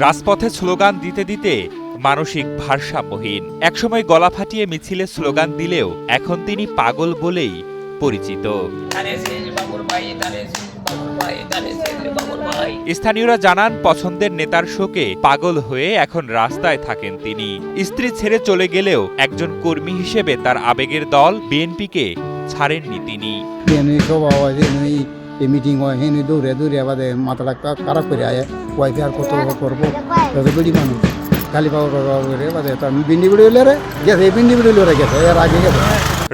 রাজপথে স্লোগান দিতে দিতে মানসিক ভারসাম্যহীন। একসময় গলা ফাটিয়ে মিছিলে স্লোগান দিলেও এখন তিনি পাগল বলেই পরিচিত। স্থানীয়রা জানান, পছন্দের নেতার শোকে পাগল হয়ে এখন রাস্তায় থাকেন তিনি। স্ত্রী ছেড়ে চলে গেলেও একজন কর্মী হিসেবে তার আবেগের দল বিএনপিকে ছাড়েননি তিনি। মিটিং হয় হেনে দৌড়ে দৌড়ে আবার মাথাটা খারাপ করে আয় ওয়াইফে আর কত করবো বেড়ি মানুষ খালি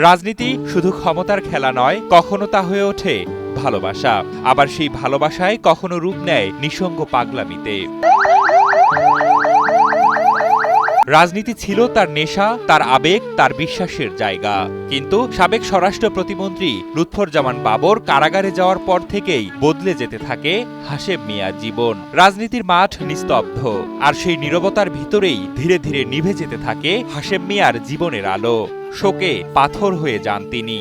রাজনীতি শুধু ক্ষমতার খেলা নয়, কখনো তা হয়ে ওঠে ভালোবাসা। আবার সেই ভালোবাসায় কখনো রূপ নেয় নিঃসঙ্গ পাগলামিতে। রাজনীতি ছিল তার নেশা, তার আবেগ, তার বিশ্বাসের জায়গা। কিন্তু সাবেক স্বরাষ্ট্র প্রতিমন্ত্রী লুৎফরজামান বাবর কারাগারে যাওয়ার পর থেকেই বদলে যেতে থাকে হাশেম মিয়ার জীবন। রাজনীতির মাঠ নিস্তব্ধ, আর সেই নীরবতার ভিতরেই ধীরে ধীরে নিভে যেতে থাকে হাশেম মিয়ার জীবনের আলো। শোকে পাথর হয়ে যান তিনি।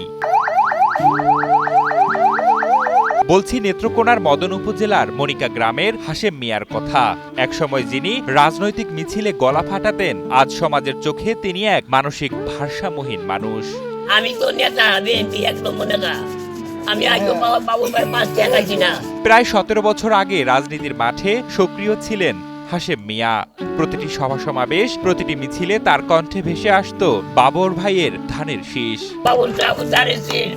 বলছি নেত্রকোনার মদন উপজেলার মনিকা গ্রামের হাশেম মিয়ার কথা। একসময় যিনি রাজনৈতিক মিছিলে গলা ফাটাতেন, আজ সমাজের চোখে তিনি এক মানসিক ভারসাম্যহীন মানুষ। আমি তো নেতা, বিএনপি একদম নেতা। আমি আগে বাবুর ভাই 5 টাকা খাইছি না। প্রায় 17 বছর আগে রাজনীতির মাঠে সক্রিয় ছিলেন হাশেম মিয়া। প্রতিটি সভা সমাবেশ, প্রতিটি মিছিলে তার কণ্ঠে ভেসে আসত বাবর ভাইয়ের ধানের শীষ। বাবুর ধানের শীষ,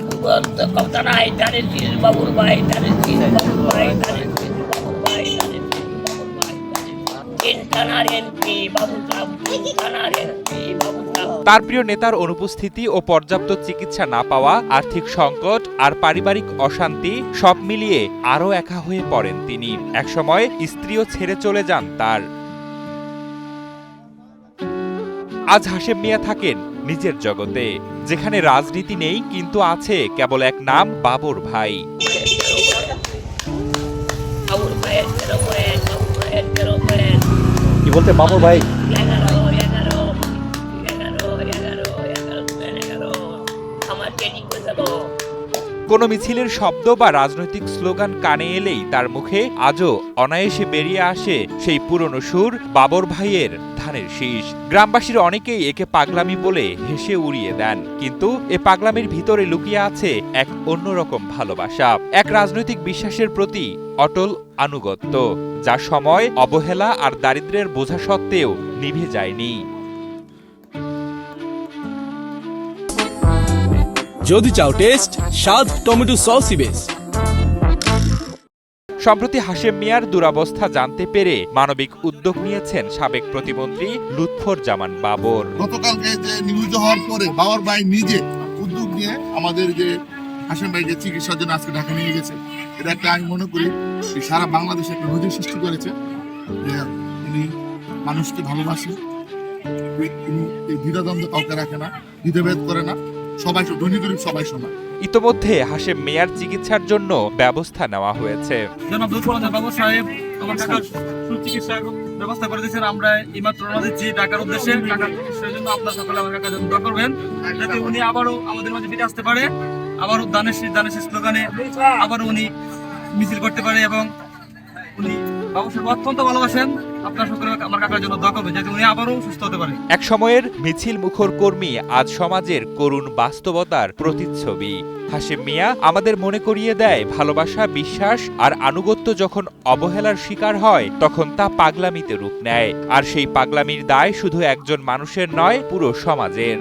কথা নাই, ধানের শীষ, বাবুর ভাই ধানের শীষ, বাবুর ভাই ধানের শীষ, বাবুর ভাই ধানের শীষ, বাবুর ভাই ধানের শীষ। থানার এমপি বাবুর সাহেব, থানার এমপি বাবুর সাহেব। তার প্রিয় নেতার অনুপস্থিতি ও পর্যাপ্ত চিকিৎসা না পাওয়া, আর্থিক সংকট আর পারিবারিক অশান্তি সব মিলিয়ে আরও একা হয়ে পড়েন তিনি। একসময় স্ত্রীও ছেড়ে চলে যান তার। আজ হাশেম মিয়া থাকেন নিজের জগতে, যেখানে রাজনীতি নেই, কিন্তু আছে কেবল এক নাম, বাবর ভাই। কি বলতে বাবর ভাই? কোনো মিছিলের শব্দ বা রাজনৈতিক স্লোগান কানে এলেই তার মুখে আজও অনায়াসে বেরিয়ে আসে সেই পুরনো সুর, বাবর ভাইয়ের ধানের শীষ। গ্রামবাসীর অনেকেই একে পাগলামি বলে হেসে উড়িয়ে দেন, কিন্তু এ পাগলামির ভিতরে লুকিয়ে আছে এক অন্যরকম ভালোবাসা, এক রাজনৈতিক বিশ্বাসের প্রতি অটল আনুগত্য, যা সময়, অবহেলা আর দারিদ্র্যের বোঝা সত্ত্বেও নিভে যায়নি। যদি চাও টেস্ট, স্বাদ টমেটো সসই বেশ। সম্প্রতি হাশেম মিয়ার দুরবস্থা জানতে পেরে মানবিক উদ্যোগ নিয়েছেন সাবেক প্রতিমন্ত্রী লুৎফরজামান বাবর। গতকালকে যে নিউজ হওয়ার পরে বাবর ভাই নিজে উদ্যোগ নিয়ে আমাদের যে হাশেম ভাইকে চিকিৎসার জন্য আজকে ঢাকা নিয়ে গেছে। এটা একটা আমি মনে করি সারা বাংলাদেশে একটা নজির সৃষ্টি করেছে যে তিনি মানুষকে ভালোবাসেন, তিনি এই দ্বিধাদ্বন্দ্ব কাউকে রাখে না, দ্বিধাভেদ করে না, সবাই ধনী গরিব সবাই সমান। ইতোমধ্যে হাশেম মিয়ার চিকিৎসার জন্য ব্যবস্থা নেওয়া হয়েছে। জনাব লুৎফরজামান বাবু সাহেব আমার কাকার সুচিকিৎসার ব্যবস্থা করে দিয়েছেন। আমরা এইমাত্র রওনা দিচ্ছি ঢাকার উদ্দেশ্যে। কাকার চিকিৎসার জন্য আপনারা সকলে আমার কাকার জন্য দোয়া করবেন, যাতে উনি আবারও আমাদের মাঝে ফিরে আসতে পারে, আবারও ধানের শীষ স্লোগানে আবারও উনি মিছিল করতে পারে। এবং উনি বাবু সাহেব অত্যন্ত ভালোবাসেন। আপনারা সকলে আমার কাকার জন্য দোয়া করবেন, যাতে উনি আবারও সুস্থ হতে পারে। এক সময়ের মিছিল মুখর কর্মী আজ সমাজের করুণ বাস্তবতার প্রতিচ্ছবি। হাশেম মিয়া আমাদের মনে করিয়ে দেয়, ভালোবাসা, বিশ্বাস আর আনুগত্য যখন অবহেলার শিকার হয়, তখন তা পাগলামিতে রূপ নেয়। আর সেই পাগলামির দায় শুধু একজন মানুষের নয়, পুরো সমাজের।